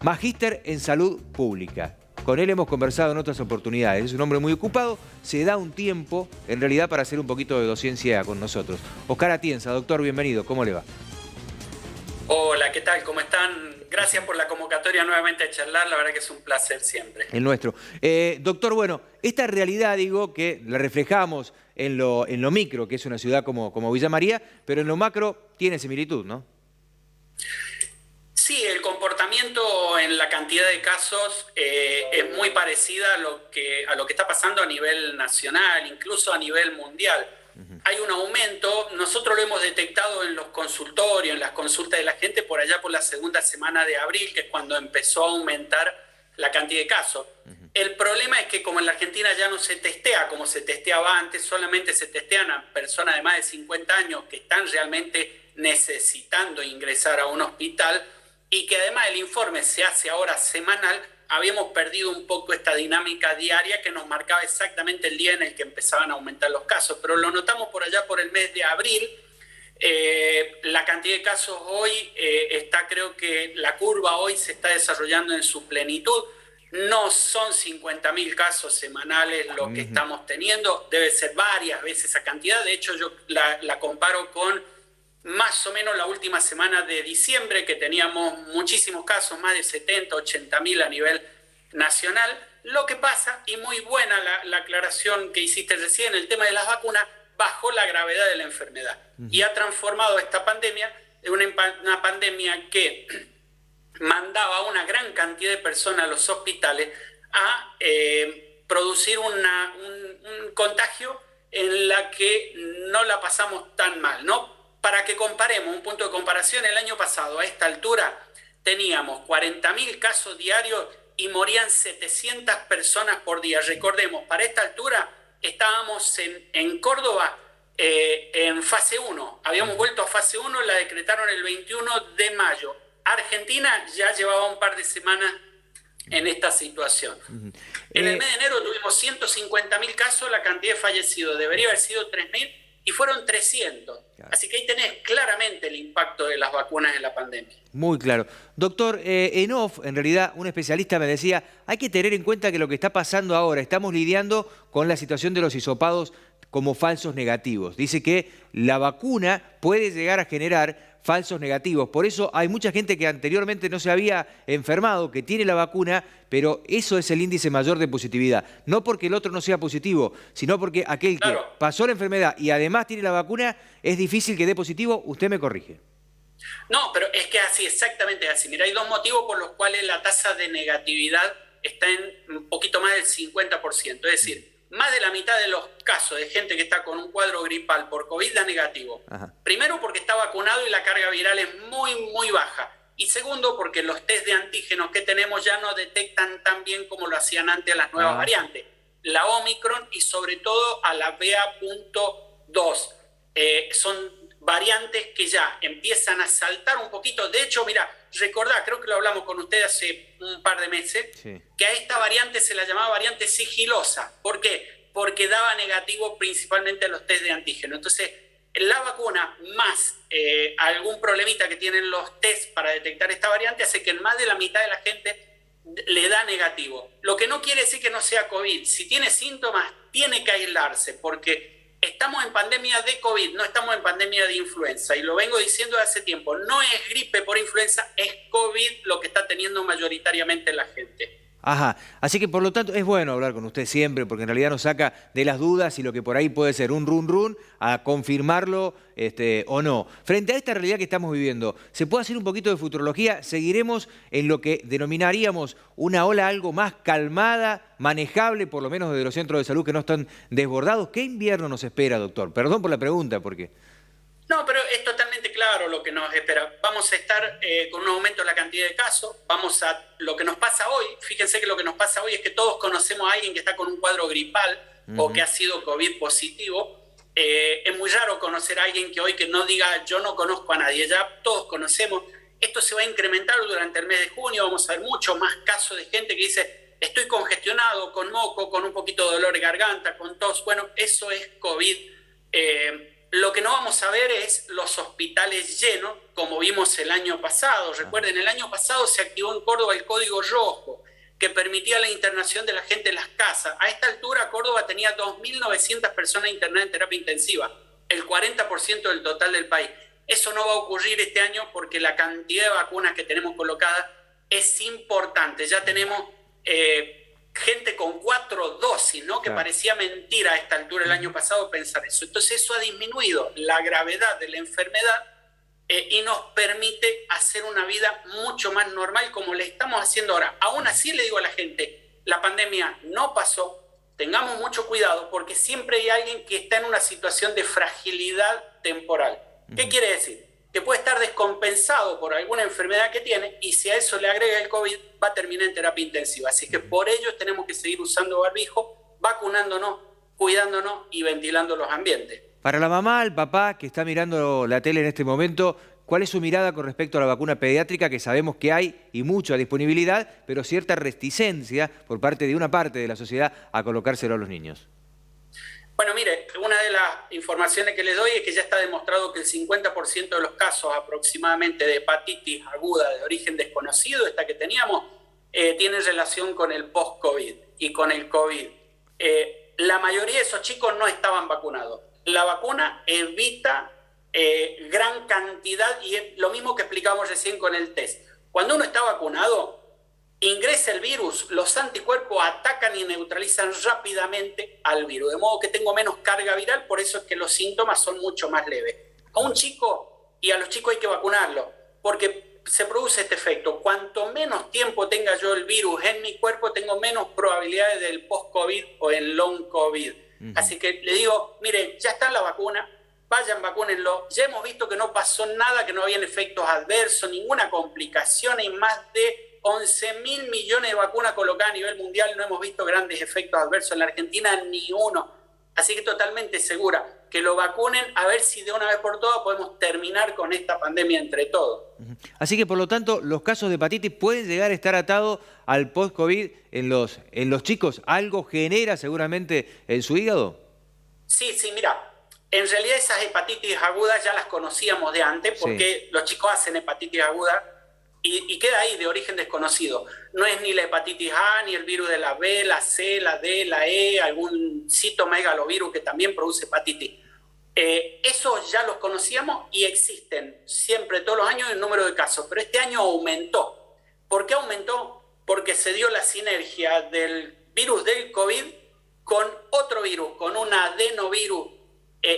magíster en salud pública. Con él hemos conversado en otras oportunidades. Es un hombre muy ocupado, se da un tiempo, en realidad, para hacer un poquito de docencia con nosotros. Oscar Atienza, doctor, bienvenido. ¿Cómo le va? Hola, ¿qué tal? ¿Cómo están? Gracias por la convocatoria nuevamente a charlar. La verdad que es un placer siempre. El nuestro. Doctor, bueno, esta realidad, digo, que la reflejamos en lo micro, que es una ciudad como Villa María, pero en lo macro tiene similitud, ¿no? Sí, el comportamiento en la cantidad de casos es muy parecida a lo que está pasando a nivel nacional, incluso a nivel mundial. Hay un aumento, nosotros lo hemos detectado en los consultorios, en las consultas de la gente por allá por la segunda semana de abril, que es cuando empezó a aumentar la cantidad de casos. El problema es que como en la Argentina ya no se testea como se testeaba antes, solamente se testean a personas de más de 50 años que están realmente necesitando ingresar a un hospital, y que además el informe se hace ahora semanal, habíamos perdido un poco esta dinámica diaria que nos marcaba exactamente el día en el que empezaban a aumentar los casos. Pero lo notamos por allá por el mes de abril. La cantidad de casos hoy creo que la curva hoy se está desarrollando en su plenitud. No son 50.000 casos semanales lo que estamos teniendo, debe ser varias veces esa cantidad. De hecho, yo la comparo con más o menos la última semana de diciembre, que teníamos muchísimos casos, más de 70, 80.000 a nivel nacional. Lo que pasa, y muy buena la aclaración que hiciste recién, el tema de las vacunas, bajó la gravedad de la enfermedad y ha transformado esta pandemia en una pandemia que mandaba a una gran cantidad de personas a los hospitales a producir un contagio en la que no la pasamos tan mal, ¿no? Para que comparemos, un punto de comparación, el año pasado a esta altura teníamos 40.000 casos diarios y morían 700 personas por día. Recordemos, para esta altura estábamos en Córdoba en fase 1. Habíamos vuelto a fase 1, la decretaron el 21 de mayo. Argentina ya llevaba un par de semanas en esta situación. En el mes de enero tuvimos 150.000 casos, la cantidad de fallecidos debería haber sido 3.000 y fueron 300. Así que ahí tenés claramente el impacto de las vacunas en la pandemia. Muy claro. Doctor, en off, en realidad, un especialista me decía, hay que tener en cuenta que lo que está pasando ahora, estamos lidiando con la situación de los hisopados como falsos negativos. Dice que la vacuna puede llegar a generar falsos negativos. Por eso hay mucha gente que anteriormente no se había enfermado, que tiene la vacuna, pero eso es el índice mayor de positividad. No porque el otro no sea positivo, sino porque aquel que pasó la enfermedad y además tiene la vacuna, es difícil que dé positivo. Usted me corrige. No, pero es que así, exactamente así. Mira, hay dos motivos por los cuales la tasa de negatividad está en un poquito más del 50%. Es decir, más de la mitad de los casos de gente que está con un cuadro gripal por COVID da negativo. Primero porque está vacunado y la carga viral es muy, muy baja. Y segundo porque los test de antígenos que tenemos ya no detectan tan bien como lo hacían antes las nuevas variantes. La Omicron y sobre todo a la BA.2. Son variantes que ya empiezan a saltar un poquito. De hecho, mira, recordá, creo que lo hablamos con usted hace un par de meses, que a esta variante se la llamaba variante sigilosa. ¿Por qué? Porque daba negativo principalmente a los test de antígeno. Entonces, la vacuna más algún problemita que tienen los test para detectar esta variante hace que en más de la mitad de la gente le da negativo. Lo que no quiere decir que no sea COVID. Si tiene síntomas, tiene que aislarse, porque estamos en pandemia de COVID, no estamos en pandemia de influenza. Y lo vengo diciendo de hace tiempo. No es gripe por influenza, es COVID lo que está teniendo mayoritariamente la gente. Ajá, así que por lo tanto es bueno hablar con usted siempre, porque en realidad nos saca de las dudas y lo que por ahí puede ser un run a confirmarlo o no. Frente a esta realidad que estamos viviendo, ¿se puede hacer un poquito de futurología? ¿Seguiremos en lo que denominaríamos una ola algo más calmada, manejable, por lo menos desde los centros de salud que no están desbordados? ¿Qué invierno nos espera, doctor? Perdón por la pregunta, porque... No, pero es totalmente claro lo que nos espera. Vamos a estar con un aumento en la cantidad de casos. Lo que nos pasa hoy, fíjense que lo que nos pasa hoy es que todos conocemos a alguien que está con un cuadro gripal o que ha sido COVID positivo. Es muy raro conocer a alguien que hoy que no diga yo no conozco a nadie. Ya todos conocemos. Esto se va a incrementar durante el mes de junio. Vamos a ver muchos más casos de gente que dice estoy congestionado, con moco, con un poquito de dolor de garganta, con tos. Bueno, eso es COVID. Lo que no vamos a ver es los hospitales llenos, como vimos el año pasado. Recuerden, el año pasado se activó en Córdoba el Código Rojo, que permitía la internación de la gente en las casas. A esta altura, Córdoba tenía 2.900 personas internadas en terapia intensiva, el 40% del total del país. Eso no va a ocurrir este año porque la cantidad de vacunas que tenemos colocadas es importante. Ya tenemos gente con 4 dosis, ¿no? Que Claro. parecía mentira a esta altura el año pasado pensar eso. Entonces eso ha disminuido la gravedad de la enfermedad y nos permite hacer una vida mucho más normal como le estamos haciendo ahora. Aún así le digo a la gente, la pandemia no pasó, tengamos mucho cuidado porque siempre hay alguien que está en una situación de fragilidad temporal. ¿Qué quiere decir? Que puede estar descompensado por alguna enfermedad que tiene y si a eso le agrega el COVID va a terminar en terapia intensiva. Así que por ello tenemos que seguir usando barbijo, vacunándonos, cuidándonos y ventilando los ambientes. Para la mamá, el papá que está mirando la tele en este momento, ¿cuál es su mirada con respecto a la vacuna pediátrica? Que sabemos que hay y mucha disponibilidad, pero cierta reticencia por parte de una parte de la sociedad a colocárselo a los niños. Bueno, mire, una de las informaciones que les doy es que ya está demostrado que el 50% de los casos aproximadamente de hepatitis aguda de origen desconocido, esta que teníamos, tiene relación con el post-COVID y con el COVID. La mayoría de esos chicos no estaban vacunados. La vacuna evita gran cantidad y es lo mismo que explicamos recién con el test. Cuando uno está vacunado, ingresa el virus, los anticuerpos atacan y neutralizan rápidamente al virus, de modo que tengo menos carga viral, por eso es que los síntomas son mucho más leves. A un chico y a los chicos hay que vacunarlos, porque se produce este efecto. Cuanto menos tiempo tenga yo el virus en mi cuerpo, tengo menos probabilidades del post-COVID o el long COVID. Así que le digo, miren, ya está la vacuna, vayan, vacúnenlo. Ya hemos visto que no pasó nada, que no habían efectos adversos, ninguna complicación, y más de 11.000 millones de vacunas colocadas a nivel mundial, no hemos visto grandes efectos adversos en la Argentina, ni uno. Así que totalmente segura que lo vacunen, a ver si de una vez por todas podemos terminar con esta pandemia entre todos. Así que, por lo tanto, los casos de hepatitis pueden llegar a estar atados al post-COVID en los chicos. ¿Algo genera seguramente en su hígado? Sí, mira, en realidad esas hepatitis agudas ya las conocíamos de antes, porque los chicos hacen hepatitis aguda y queda ahí de origen desconocido. No es ni la hepatitis A, ni el virus de la B, la C, la D, la E, algún citomegalovirus que también produce hepatitis. Esos ya los conocíamos y existen siempre, todos los años, el número de casos, pero este año aumentó. ¿Por qué aumentó? Porque se dio la sinergia del virus del COVID con otro virus, con un adenovirus,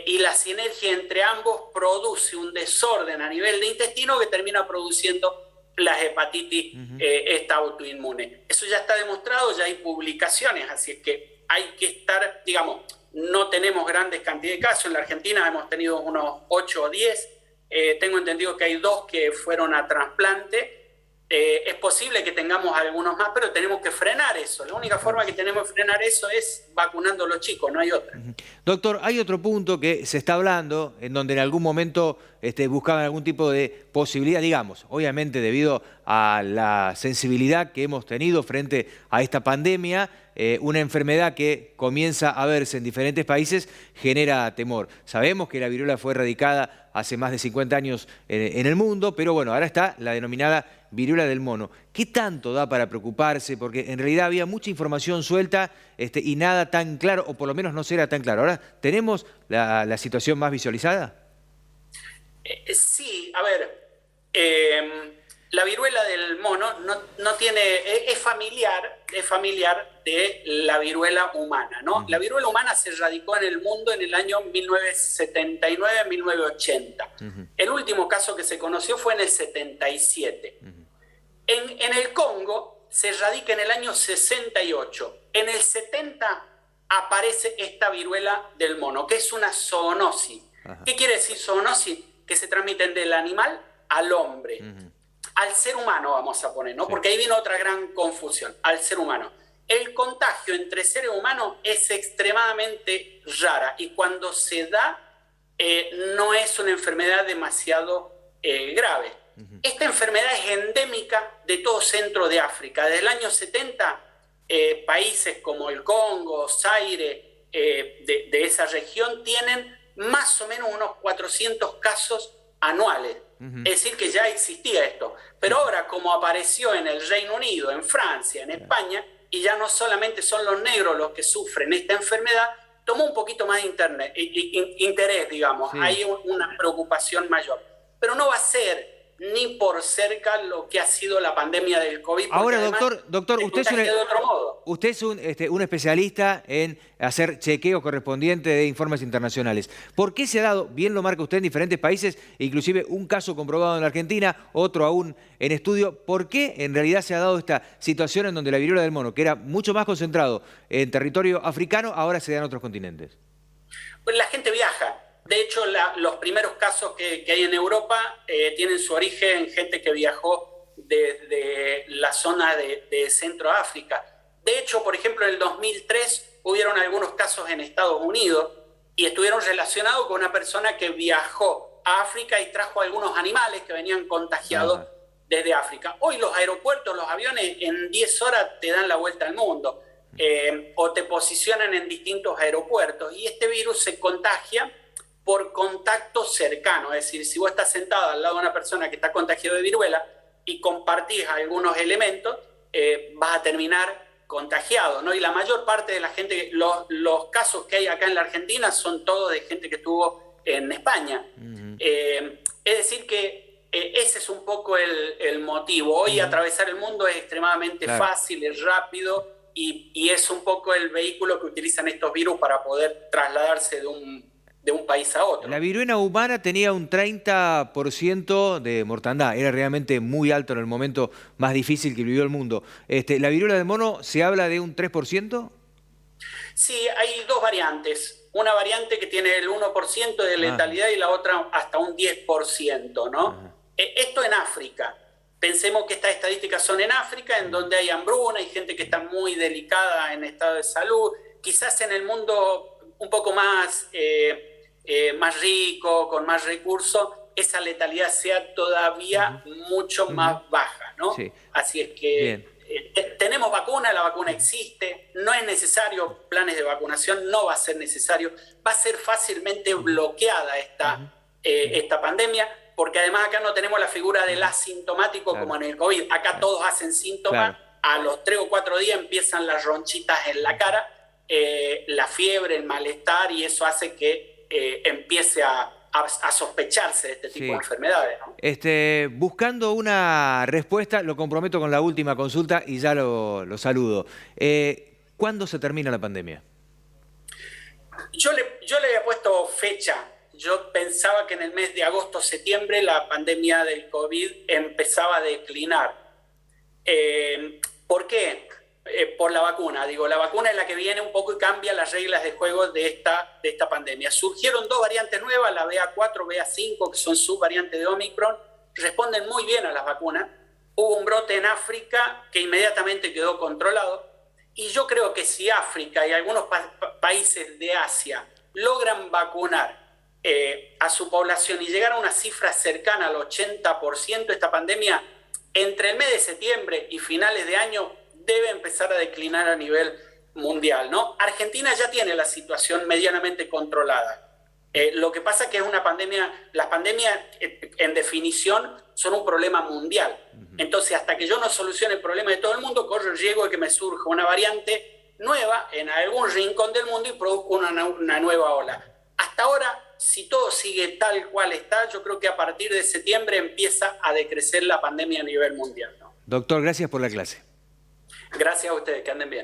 y la sinergia entre ambos produce un desorden a nivel de intestino que termina produciendo las hepatitis esta autoinmune. Eso ya está demostrado, ya hay publicaciones, así es que hay que estar, digamos, no tenemos grandes cantidades de casos. En la Argentina hemos tenido unos 8 o 10, tengo entendido que hay 2 que fueron a trasplante. Es posible que tengamos algunos más, pero tenemos que frenar eso. La única forma que tenemos de frenar eso es vacunando a los chicos, no hay otra. Doctor, hay otro punto que se está hablando, en donde en algún momento buscaban algún tipo de posibilidad, digamos, obviamente debido a la sensibilidad que hemos tenido frente a esta pandemia, una enfermedad que comienza a verse en diferentes países genera temor. Sabemos que la viruela fue erradicada hace más de 50 años en el mundo, pero bueno, ahora está la denominada viruela del mono. ¿Qué tanto da para preocuparse? Porque en realidad había mucha información suelta y nada tan claro, o por lo menos no será tan claro. Ahora, ¿tenemos la situación más visualizada? Sí, a ver, la viruela del mono no tiene, es familiar de la viruela humana, ¿no? La viruela humana se erradicó en el mundo en el año 1979-1980. El último caso que se conoció fue en el 77. En el Congo se erradica en el año 68. En el 70 aparece esta viruela del mono, que es una zoonosis. ¿Qué quiere decir zoonosis? Que se transmiten del animal al hombre. Al ser humano, vamos a poner, ¿no? Porque ahí vino otra gran confusión, al ser humano. El contagio entre seres humanos es extremadamente rara y cuando se da no es una enfermedad demasiado grave. Esta enfermedad es endémica de todo centro de África. Desde el año 70, países como el Congo, Zaire, de esa región, tienen más o menos unos 400 casos anuales. Es decir, que ya existía esto. Pero ahora, como apareció en el Reino Unido, en Francia, en España, y ya no solamente son los negros los que sufren esta enfermedad, tomó un poquito más de interés, digamos. Sí. Hay una preocupación mayor. Pero no va a ser ni por cerca lo que ha sido la pandemia del COVID. Ahora, doctor, usted es un especialista en hacer chequeo correspondiente de informes internacionales. ¿Por qué se ha dado, bien lo marca usted, en diferentes países, inclusive un caso comprobado en la Argentina, otro aún en estudio? ¿Por qué en realidad se ha dado esta situación en donde la viruela del mono, que era mucho más concentrado en territorio africano, ahora se da en otros continentes? Pues la gente viaja. De hecho, los primeros casos que hay en Europa tienen su origen en gente que viajó desde la zona de Centro África. De hecho, por ejemplo, en el 2003 hubieron algunos casos en Estados Unidos y estuvieron relacionados con una persona que viajó a África y trajo algunos animales que venían contagiados desde África. Hoy los aeropuertos, los aviones, en 10 horas te dan la vuelta al mundo o te posicionan en distintos aeropuertos y este virus se contagia por contacto cercano, es decir, si vos estás sentado al lado de una persona que está contagiada de viruela y compartís algunos elementos, vas a terminar contagiado, ¿no? Y la mayor parte de la gente, los casos que hay acá en la Argentina son todos de gente que estuvo en España. Es decir que ese es un poco el motivo. Hoy atravesar el mundo es extremadamente fácil, es rápido y es un poco el vehículo que utilizan estos virus para poder trasladarse de un país a otro. La viruela humana tenía un 30% de mortandad, era realmente muy alto en el momento más difícil que vivió el mundo. ¿La viruela del mono se habla de un 3%? Sí, hay dos variantes. Una variante que tiene el 1% de letalidad y la otra hasta un 10%, ¿no? Esto en África. Pensemos que estas estadísticas son en África, en donde hay hambruna, hay gente que está muy delicada en estado de salud. Quizás en el mundo un poco más rico, con más recursos, esa letalidad sea todavía mucho más baja, ¿no? Sí. Así es que tenemos vacuna, la vacuna existe, no es necesario planes de vacunación, no va a ser necesario, va a ser fácilmente bloqueada esta pandemia, porque además acá no tenemos la figura del asintomático como en el COVID, acá todos hacen síntomas, a los 3 o 4 días empiezan las ronchitas en la cara, la fiebre, el malestar, y eso hace que empiece a sospecharse de este tipo de enfermedades, ¿no? Buscando una respuesta, lo comprometo con la última consulta y ya lo saludo. ¿Cuándo se termina la pandemia? Yo le había puesto fecha. Yo pensaba que en el mes de agosto, septiembre, la pandemia del COVID empezaba a declinar. ¿Por qué? Por la vacuna. Digo, la vacuna es la que viene un poco y cambia las reglas de juego de esta pandemia. Surgieron 2 variantes nuevas, la BA4, BA5, que son subvariantes de Omicron, responden muy bien a las vacunas. Hubo un brote en África que inmediatamente quedó controlado. Y yo creo que si África y algunos países de Asia logran vacunar a su población y llegar a una cifra cercana al 80%, esta pandemia, entre el mes de septiembre y finales de año, debe empezar a declinar a nivel mundial, ¿no? Argentina ya tiene la situación medianamente controlada. Lo que pasa es que es una pandemia, las pandemias en definición son un problema mundial. Entonces, hasta que yo no solucione el problema de todo el mundo, corro el riesgo de que me surja una variante nueva en algún rincón del mundo y produzca una nueva ola. Hasta ahora, si todo sigue tal cual está, yo creo que a partir de septiembre empieza a decrecer la pandemia a nivel mundial, ¿no? Doctor, gracias por la clase. Gracias a ustedes, que anden bien.